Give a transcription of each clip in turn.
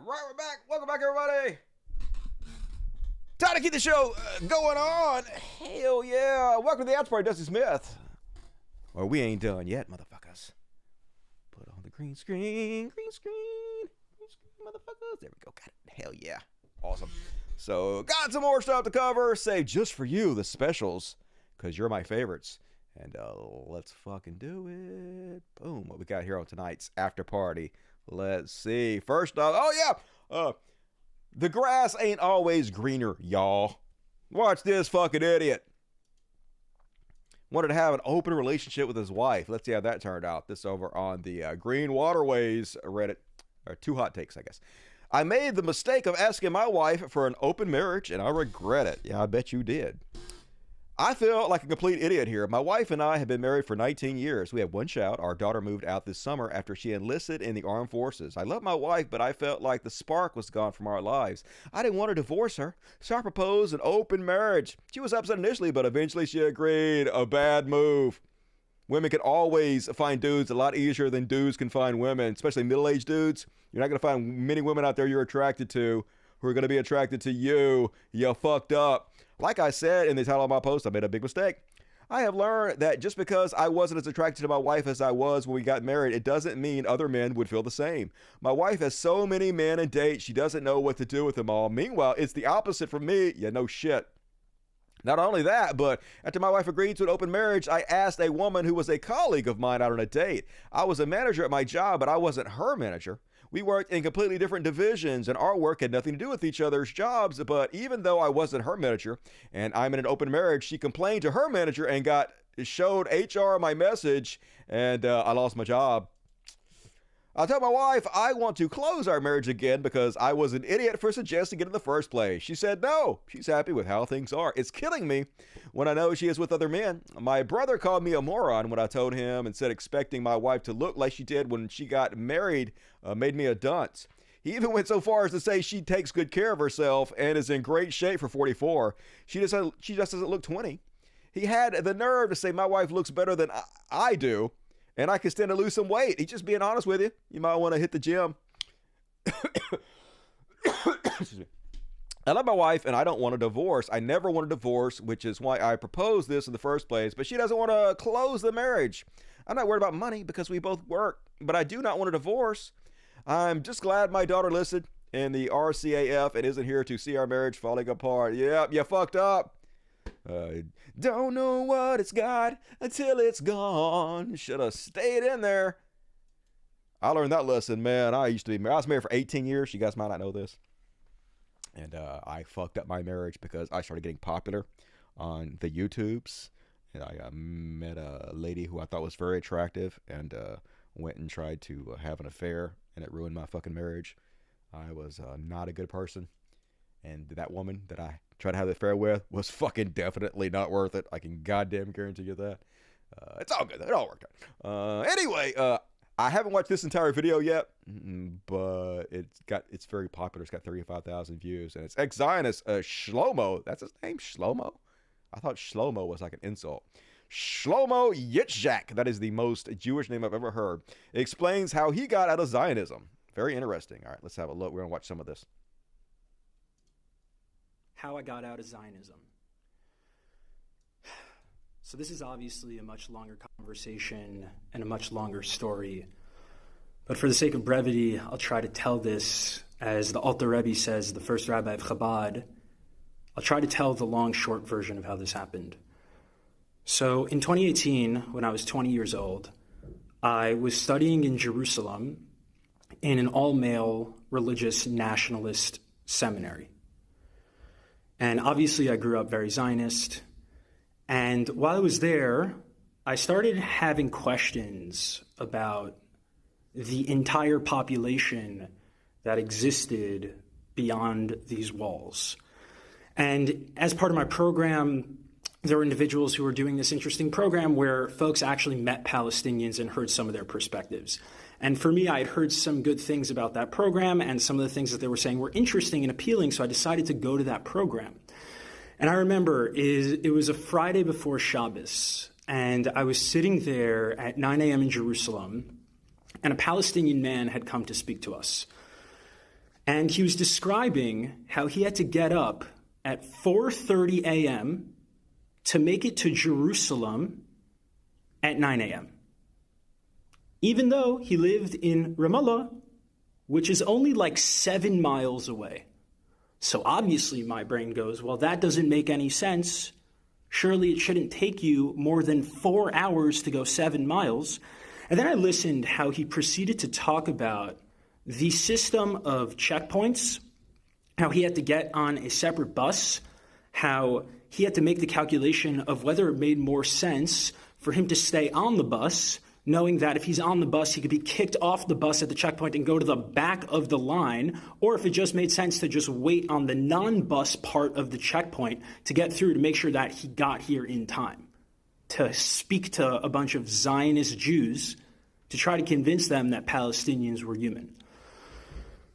Right, we're back. Welcome back, everybody. Time to keep the show going on. Hell yeah. Welcome to the After Party, Dusty Smith. Well, we ain't done yet, motherfuckers. Put on the green screen, motherfuckers. There we go. Got it. Hell yeah. Awesome. So, got some more stuff to cover. Saved just for you, the specials, because you're my favorites. And let's fucking do it. Boom. What we got here on tonight's After Party. Let's see. First off, the grass ain't always greener, y'all. Watch this fucking idiot. Wanted to have an open relationship with his wife. Let's see how that turned out. This over on the Green Waterways Reddit. Or Two Hot Takes, I guess. I made the mistake of asking my wife for an open marriage, and I regret it. Yeah, I bet you did. I feel like a complete idiot here. My wife and I have been married for 19 years. We have one child. Our daughter moved out this summer after she enlisted in the armed forces. I love my wife, but I felt like the spark was gone from our lives. I didn't want to divorce her, so I proposed an open marriage. She was upset initially, but eventually she agreed. A bad move. Women can always find dudes a lot easier than dudes can find women, especially middle-aged dudes. You're not going to find many women out there you're attracted to who are going to be attracted to you. You fucked up. Like I said in the title of my post, I made a big mistake. I have learned that just because I wasn't as attracted to my wife as I was when we got married, it doesn't mean other men would feel the same. My wife has so many men and dates, she doesn't know what to do with them all. Meanwhile, it's the opposite for me. Yeah, no shit. Not only that, but after my wife agreed to an open marriage, I asked a woman who was a colleague of mine out on a date. I was a manager at my job, but I wasn't her manager. We worked in completely different divisions, and our work had nothing to do with each other's jobs. But even though I wasn't her manager, and I'm in an open marriage, she complained to her manager and showed HR my message, and I lost my job. I told my wife I want to close our marriage again because I was an idiot for suggesting it in the first place. She said no. She's happy with how things are. It's killing me when I know she is with other men. My brother called me a moron when I told him and said expecting my wife to look like she did when she got married made me a dunce. He even went so far as to say she takes good care of herself and is in great shape for 44. She just doesn't look 20. He had the nerve to say my wife looks better than I do. And I can stand to lose some weight. He's just being honest with you. You might want to hit the gym. Excuse me. I love my wife and I don't want a divorce. I never want a divorce, which is why I proposed this in the first place. But she doesn't want to close the marriage. I'm not worried about money because we both work. But I do not want a divorce. I'm just glad my daughter listened in the RCAF and isn't here to see our marriage falling apart. Yep, you fucked up. Don't know what it's got until it's gone. Should have stayed in there. I learned that lesson, man. I was married for 18 years. You guys might not know this. And I fucked up my marriage because I started getting popular on the YouTubes. And I met a lady who I thought was very attractive and went and tried to have an affair, and it ruined my fucking marriage. I was not a good person. And that woman that I tried to have the affair with was fucking definitely not worth it. I can goddamn guarantee you that. It's all good. It all worked out. Anyway, I haven't watched this entire video yet, but it's very popular. It's got 35,000 views, and it's ex-Zionist Shlomo. That's his name, Shlomo? I thought Shlomo was like an insult. Shlomo Yitzhak. That is the most Jewish name I've ever heard. It explains how he got out of Zionism. Very interesting. All right, let's have a look. We're going to watch some of this. How I got out of Zionism. So this is obviously a much longer conversation and a much longer story. But for the sake of brevity, I'll try to tell this, as the Alter Rebbe says, the first rabbi of Chabad. I'll try to tell the long, short version of how this happened. So in 2018, when I was 20 years old, I was studying in Jerusalem in an all-male religious nationalist seminary. And obviously I grew up very Zionist. And while I was there, I started having questions about the entire population that existed beyond these walls. And as part of my program, there were individuals who were doing this interesting program where folks actually met Palestinians and heard some of their perspectives. And for me, I had heard some good things about that program, and some of the things that they were saying were interesting and appealing, so I decided to go to that program. And I remember it was a Friday before Shabbos, and I was sitting there at 9 a.m. in Jerusalem, and a Palestinian man had come to speak to us. And he was describing how he had to get up at 4:30 a.m. to make it to Jerusalem at 9 a.m. Even though he lived in Ramallah, which is only like 7 miles away. So obviously my brain goes, well, that doesn't make any sense. Surely it shouldn't take you more than 4 hours to go 7 miles. And then I listened how he proceeded to talk about the system of checkpoints, how he had to get on a separate bus, how he had to make the calculation of whether it made more sense for him to stay on the bus, knowing that if he's on the bus, he could be kicked off the bus at the checkpoint and go to the back of the line, or if it just made sense to just wait on the non-bus part of the checkpoint to get through to make sure that he got here in time, to speak to a bunch of Zionist Jews to try to convince them that Palestinians were human.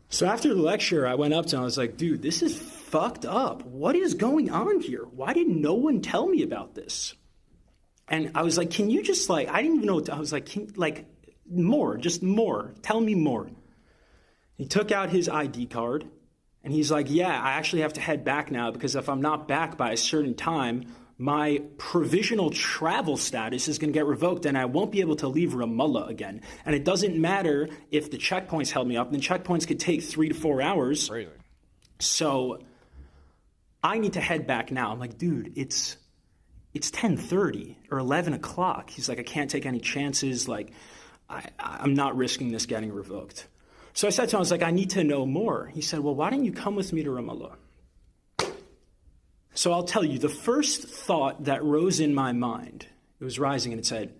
So after the lecture, I went up to him, I was like, dude, this is fucked up. What is going on here? Why did no one tell me about this? And I was like, can you just I didn't even know what I was like, more, just more, tell me more. He took out his ID card and he's like, yeah, I actually have to head back now because if I'm not back by a certain time, my provisional travel status is going to get revoked and I won't be able to leave Ramallah again. And it doesn't matter if the checkpoints held me up. And the checkpoints could take 3 to 4 hours. Crazy. So I need to head back now. I'm like, dude, it's 10:30 or 11 o'clock. He's like, I can't take any chances. I'm not risking this getting revoked. So I said to him, I was like, I need to know more. He said, well, why don't you come with me to Ramallah? So I'll tell you, the first thought that rose in my mind, it was rising and it said,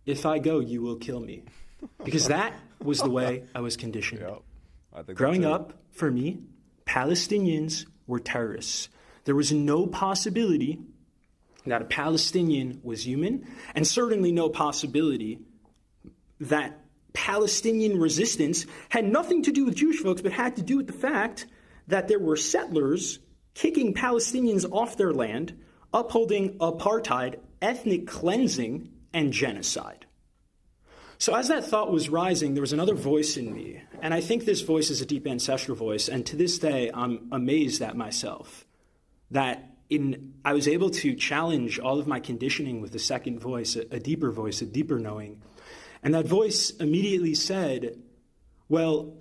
if I go, you will kill me. Because that was the way I was conditioned. Yep. I think Growing up, for me, Palestinians were terrorists. There was no possibility that a Palestinian was human, and certainly no possibility that Palestinian resistance had nothing to do with Jewish folks, but had to do with the fact that there were settlers kicking Palestinians off their land, upholding apartheid, ethnic cleansing, and genocide. So as that thought was rising, there was another voice in me, and I think this voice is a deep ancestral voice, and to this day, I'm amazed at myself that I was able to challenge all of my conditioning with a second voice, a deeper voice, a deeper knowing. And that voice immediately said, well,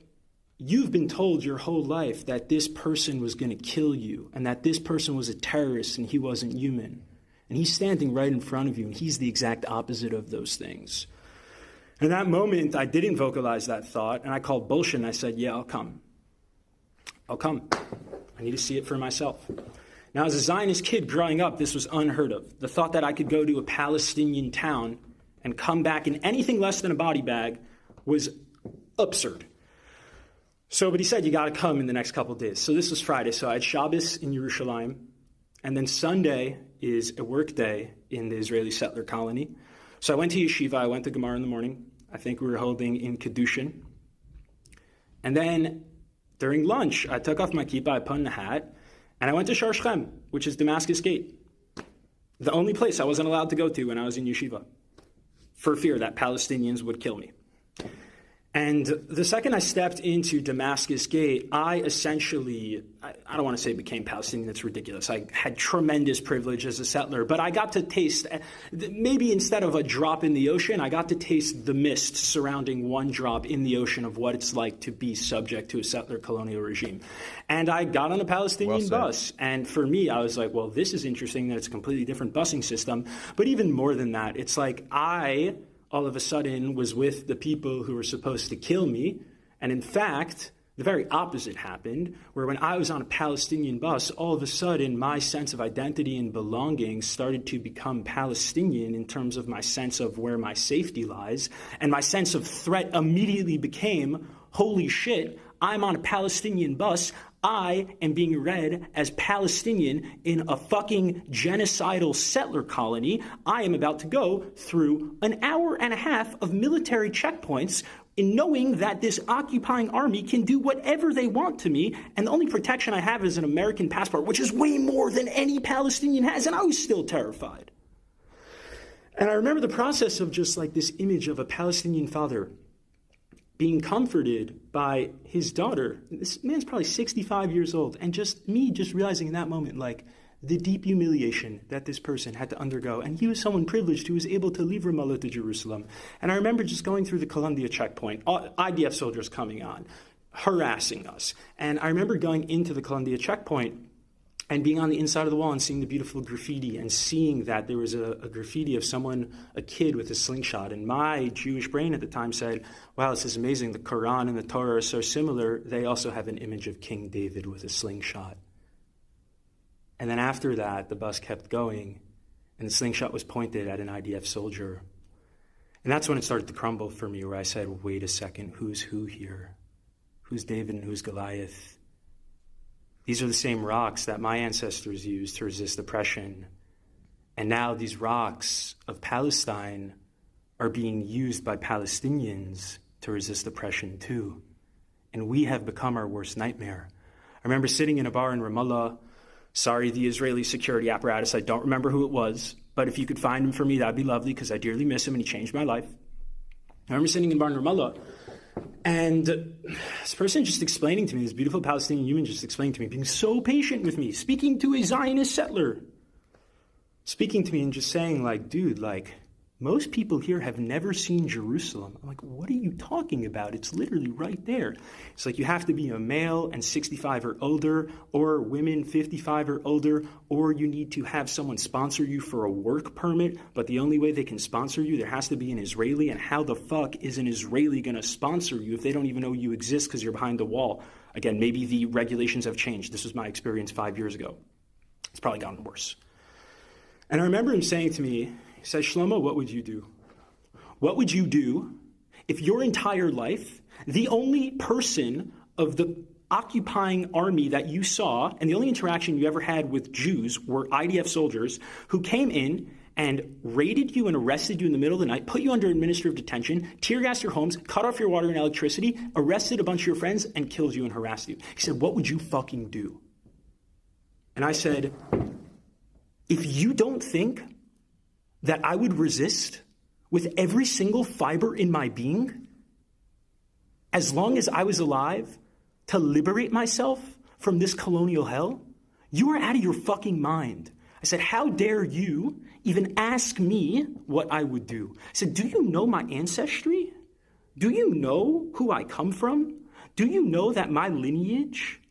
you've been told your whole life that this person was going to kill you and that this person was a terrorist and he wasn't human. And he's standing right in front of you and he's the exact opposite of those things. In that moment, I didn't vocalize that thought and I called bullshit and I said, yeah, I'll come. I'll come. I need to see it for myself. Now, as a Zionist kid growing up, this was unheard of. The thought that I could go to a Palestinian town and come back in anything less than a body bag was absurd. But he said, you got to come in the next couple of days. So this was Friday. So I had Shabbos in Yerushalayim. And then Sunday is a work day in the Israeli settler colony. So I went to yeshiva. I went to Gemara in the morning. I think we were holding in Kedushin. And then during lunch, I took off my kippah, I put on a hat, and I went to Shar Shechem, which is Damascus Gate, the only place I wasn't allowed to go to when I was in yeshiva, for fear that Palestinians would kill me. And the second I stepped into Damascus Gate, I essentially, I don't want to say became Palestinian, that's ridiculous. I had tremendous privilege as a settler, but I got to taste, maybe instead of a drop in the ocean, I got to taste the mist surrounding one drop in the ocean of what it's like to be subject to a settler colonial regime. And I got on a Palestinian bus, and for me, I was like, well, this is interesting that it's a completely different busing system. But even more than that, it's like all of a sudden was with the people who were supposed to kill me. And in fact, the very opposite happened, where when I was on a Palestinian bus, all of a sudden my sense of identity and belonging started to become Palestinian in terms of my sense of where my safety lies. And my sense of threat immediately became, holy shit, I'm on a Palestinian bus. I am being read as Palestinian in a fucking genocidal settler colony. I am about to go through an hour and a half of military checkpoints in knowing that this occupying army can do whatever they want to me, and the only protection I have is an American passport, which is way more than any Palestinian has, and I was still terrified. And I remember the process of just like this image of a Palestinian father being comforted by his daughter. This man's probably 65 years old. And just realizing in that moment, like, the deep humiliation that this person had to undergo. And he was someone privileged who was able to leave Ramallah to Jerusalem. And I remember just going through the Columbia checkpoint, IDF soldiers coming on, harassing us. And I remember going into the Columbia checkpoint and being on the inside of the wall and seeing the beautiful graffiti and seeing that there was a graffiti of someone, a kid with a slingshot. And my Jewish brain at the time said, wow, this is amazing. The Quran and the Torah are so similar. They also have an image of King David with a slingshot. And then after that, the bus kept going and the slingshot was pointed at an IDF soldier. And that's when it started to crumble for me, where I said, wait a second, who's who here? Who's David and who's Goliath? These are the same rocks that my ancestors used to resist oppression. And now these rocks of Palestine are being used by Palestinians to resist oppression too. And we have become our worst nightmare. I remember sitting in a bar in Ramallah. Sorry, the Israeli security apparatus, I don't remember who it was, but if you could find him for me, that'd be lovely, because I dearly miss him and he changed my life. I remember sitting in a bar in Ramallah, and this person just explaining to me, this beautiful Palestinian human just explaining to me, being so patient with me, speaking to a Zionist settler, speaking to me and just saying, like, dude, like, most people here have never seen Jerusalem. I'm like, what are you talking about? It's literally right there. It's like you have to be a male and 65 or older, or women 55 or older, or you need to have someone sponsor you for a work permit, but the only way they can sponsor you, there has to be an Israeli, and how the fuck is an Israeli going to sponsor you if they don't even know you exist because you're behind the wall? Again, maybe the regulations have changed. This was my experience 5 years ago. It's probably gotten worse. And I remember him saying to me, he said, Shlomo, what would you do? What would you do if your entire life, the only person of the occupying army that you saw, and the only interaction you ever had with Jews were IDF soldiers who came in and raided you and arrested you in the middle of the night, put you under administrative detention, tear gassed your homes, cut off your water and electricity, arrested a bunch of your friends, and killed you and harassed you? He said, what would you fucking do? And I said, if you don't think that I would resist with every single fiber in my being, as long as I was alive, to liberate myself from this colonial hell, you are out of your fucking mind. I said, how dare you even ask me what I would do? I said, do you know my ancestry? Do you know who I come from? Do you know that my lineage,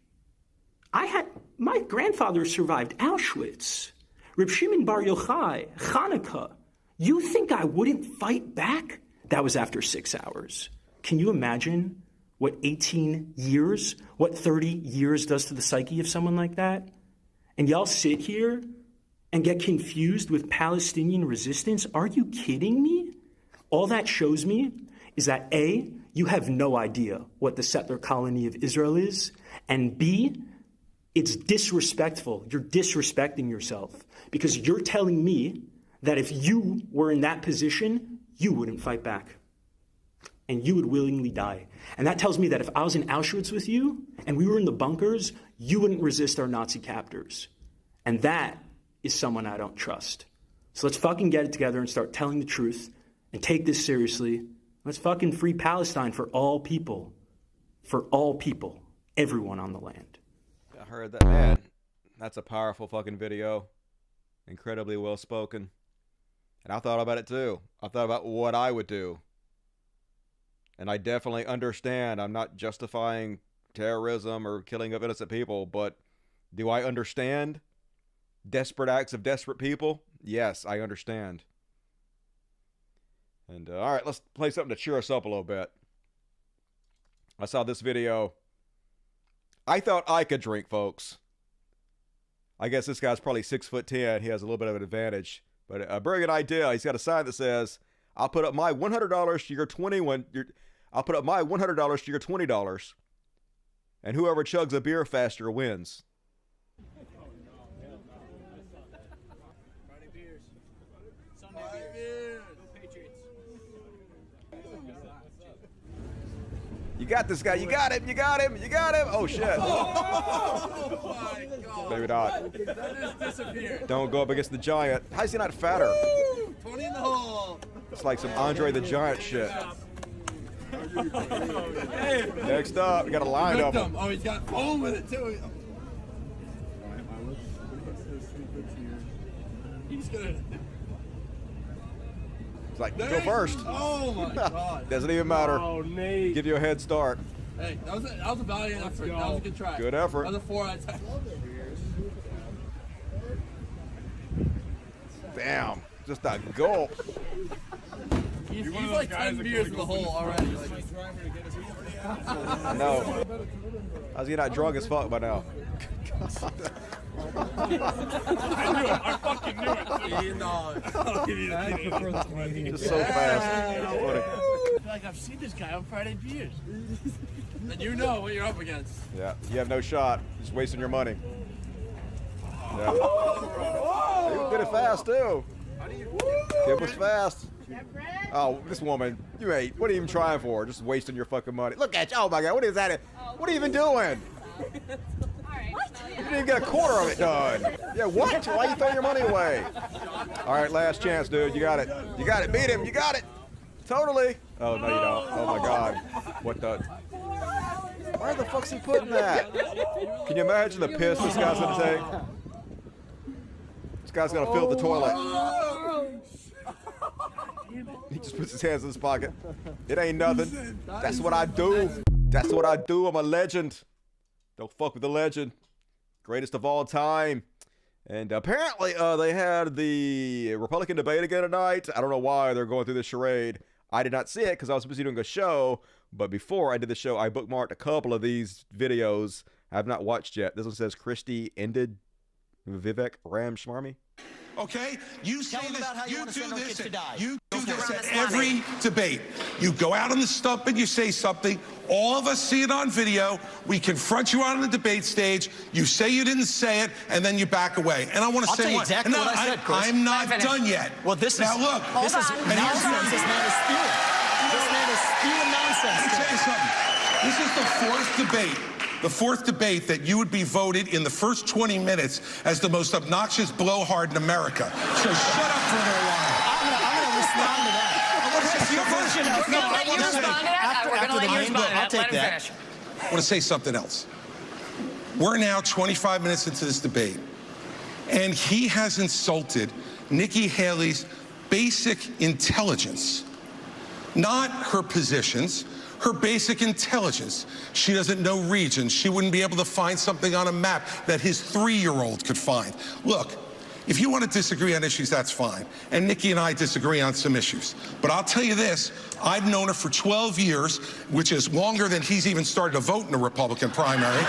my grandfather survived Auschwitz, Reb Shimon Bar Yochai, Hanukkah. You think I wouldn't fight back? That was after 6 hours. Can you imagine what 18 years, what 30 years does to the psyche of someone like that? And y'all sit here and get confused with Palestinian resistance? Are you kidding me? All that shows me is that A, you have no idea what the settler colony of Israel is, and B, it's disrespectful. You're disrespecting yourself because you're telling me that if you were in that position, you wouldn't fight back and you would willingly die. And that tells me that if I was in Auschwitz with you and we were in the bunkers, you wouldn't resist our Nazi captors. And that is someone I don't trust. So let's fucking get it together and start telling the truth and take this seriously. Let's fucking free Palestine for all people, everyone on the land. I heard that, man. That's a powerful fucking video. Incredibly well spoken. And I thought about it too. I thought about what I would do. And I definitely understand. I'm not justifying terrorism or killing of innocent people, but do I understand desperate acts of desperate people? Yes, I understand. And all right, let's play something to cheer us up a little bit. I saw this video. I thought I could drink, folks. I guess this guy's probably 6'10". He has a little bit of an advantage. But a brilliant idea. He's got a sign that says, I'll put up my $100 to your I'll put up my $100 to your $20. And whoever chugs a beer faster wins. You got this guy. You got him. You got him. You got him. Oh, shit. Oh, my God. Maybe not. That just disappeared. Don't go up against the Giant. How is he not fatter? 20 in the hole. It's like some Andre the Giant shit. Next up, we got a line of them. Oh, he's got foam with it too. He's gonna. It's like, go first. Oh my God. Doesn't even matter. Oh, Nate. Give you a head start. Hey, that was a valiant effort. That was a good try. Good effort. That was a 4 out of 10. Damn. Just a gulp. He's like 10 beers in the hole already. No. How's he not drunk as fuck by now? I knew it. I fucking knew it. I'll give you the Just so fast. I feel like I've seen this guy on Friday beers. And you know what you're up against. Yeah, you have no shot. Just wasting your money. Yeah. He did it fast too. Kid was fast. Oh, this woman, you ain't. What are you even trying for? Just wasting your fucking money. Look at you. Oh my God, what is that? What are you even doing? You didn't even get a quarter of it done. Yeah, what? Why you throwing your money away? All right, last chance, dude. You got it. You got it. Beat him. You got it. Totally. Oh, no, you don't. Oh, my God. What the? Where the fuck's he putting that? Can you imagine the piss this guy's going to take? This guy's going to fill the toilet. He just puts his hands in his pocket. It ain't nothing. That's what I do. That's what I do. I'm a legend. Don't fuck with the legend. Greatest of all time. And apparently they had the Republican debate again tonight. I don't know why they're going through this charade. I did not see it because I was busy doing a show. But before I did the show, I bookmarked a couple of these videos I have not watched yet. This one says Christie ended Vivek Ram Shmarmy. Okay? You say Tell them this, about how you you want to do send our this, kids to die. you do this around at this every debate. You go out on the stump and you say something. All of us see it on video. We confront you on the debate stage. You say you didn't say it, and then you back away. And I want to I'll say tell you one. exactly No, what I said, Chris. I'm not done yet. Well, this now is look. this is and here's nonsense. This man is spewing. This man is spewing nonsense. Let me tell you something. This is the fourth debate. The fourth debate that you would be voted in the first 20 minutes as the most obnoxious blowhard in America. So shut up for a little while. I'm gonna respond to that. Your version of No, I want to say after the main bill, I'll take that. I want to say something else. We're now 25 minutes into this debate, and he has insulted Nikki Haley's basic intelligence, not her positions, her basic intelligence. She doesn't know regions. She wouldn't be able to find something on a map that his 3-year-old could find. Look, if you want to disagree on issues, that's fine. And Nikki and I disagree on some issues. But I'll tell you this, I've known her for 12 years, which is longer than he's even started to vote in a Republican primary.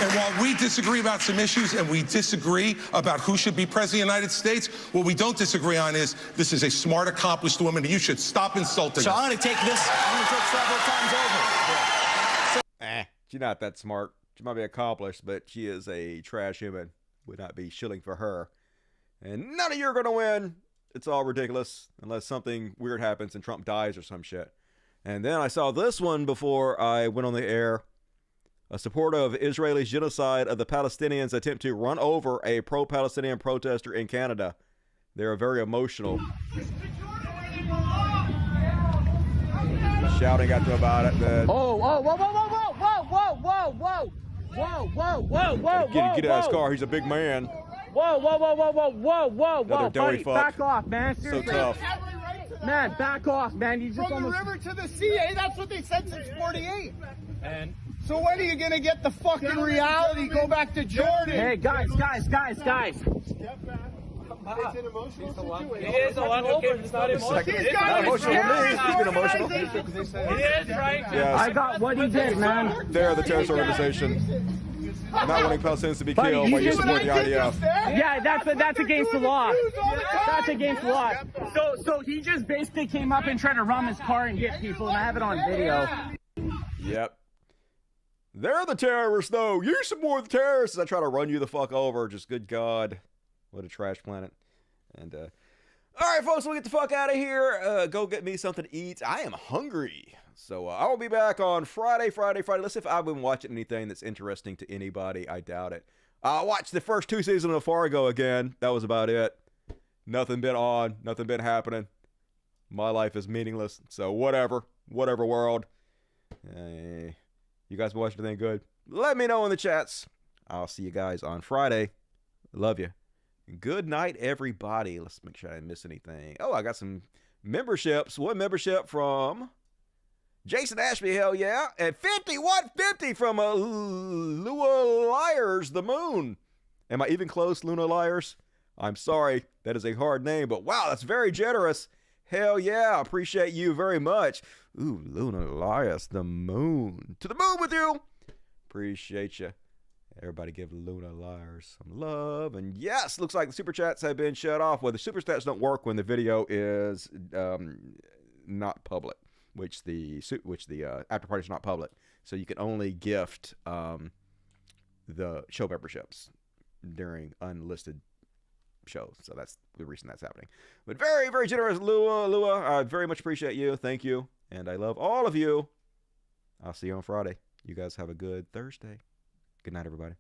And while we disagree about some issues and we disagree about who should be president of the United States, what we don't disagree on is this is a smart, accomplished woman, and you should stop insulting So her. I'm going to take this. I'm going to take several times over. She's not that smart. She might be accomplished, but she is a trash human. Would not be shilling for her. And none of you are going to win. It's all ridiculous unless something weird happens and Trump dies or some shit. And then I saw this one before I went on the air. A supporter of Israel's genocide of the Palestinians attempt to run over a pro-Palestinian protester in Canada. They are very emotional. Shouting at them about it. Whoa, whoa, whoa, whoa, whoa, whoa, whoa, whoa, whoa, whoa, whoa, whoa, whoa, Get out of his car. He's a big man. Whoa, whoa, whoa, whoa, whoa, whoa, whoa, Another whoa, doughy buddy, fuck. back off, man. So Seriously. tough. Man, back off, man. You just From the almost... river to the sea, eh? That's what they said since 48. And... So when are you going to get the fucking reality? Go back to Jordan. Hey, guys. Step back. It's an emotional situation. It is a lot of kids. It's not emotional. These Not guys emotional to me. He's been emotional. It is, right? Yes. I got what he did, man. They're the terrorist organization. Not wanting Palestinians to be Buddy, killed you while you just- support the IDF. Yeah, that's against the law. That's against the law. So he just basically came up and tried to rum his car and get people, and I have it on video. Yep. They're the terrorists, though. You support the terrorists. I try to run you the fuck over. Just good God. What a trash planet. And, all right, folks, we'll get the fuck out of here. Go get me something to eat. I am hungry. So I will be back on Friday. Let's see if I've been watching anything that's interesting to anybody. I doubt it. I watched the first 2 seasons of Fargo again. That was about it. Nothing been on. Nothing been happening. My life is meaningless. So whatever world. You guys watched anything good? Let me know in the chats. I'll see you guys on Friday. Love you. Good night, everybody. Let's make sure I didn't miss anything. Oh, I got some memberships. One membership from Jason Ashby, hell yeah. And 5150 from Lua Liars, the Moon. Am I even close, Luna Liars? I'm sorry. That is a hard name, but wow, that's very generous. Hell yeah. Appreciate you very much. Ooh, Luna Liars, the Moon. To the moon with you. Appreciate you. Everybody give Luna Liars some love. And yes, looks like the super chats have been shut off. Well, the super chats don't work when the video is not public, which the after party is not public. So you can only gift the show memberships during unlisted shows. So that's the reason that's happening. But very, very generous, Lua. I very much appreciate you. Thank you. And I love all of you. I'll see you on Friday. You guys have a good Thursday. Good night, everybody.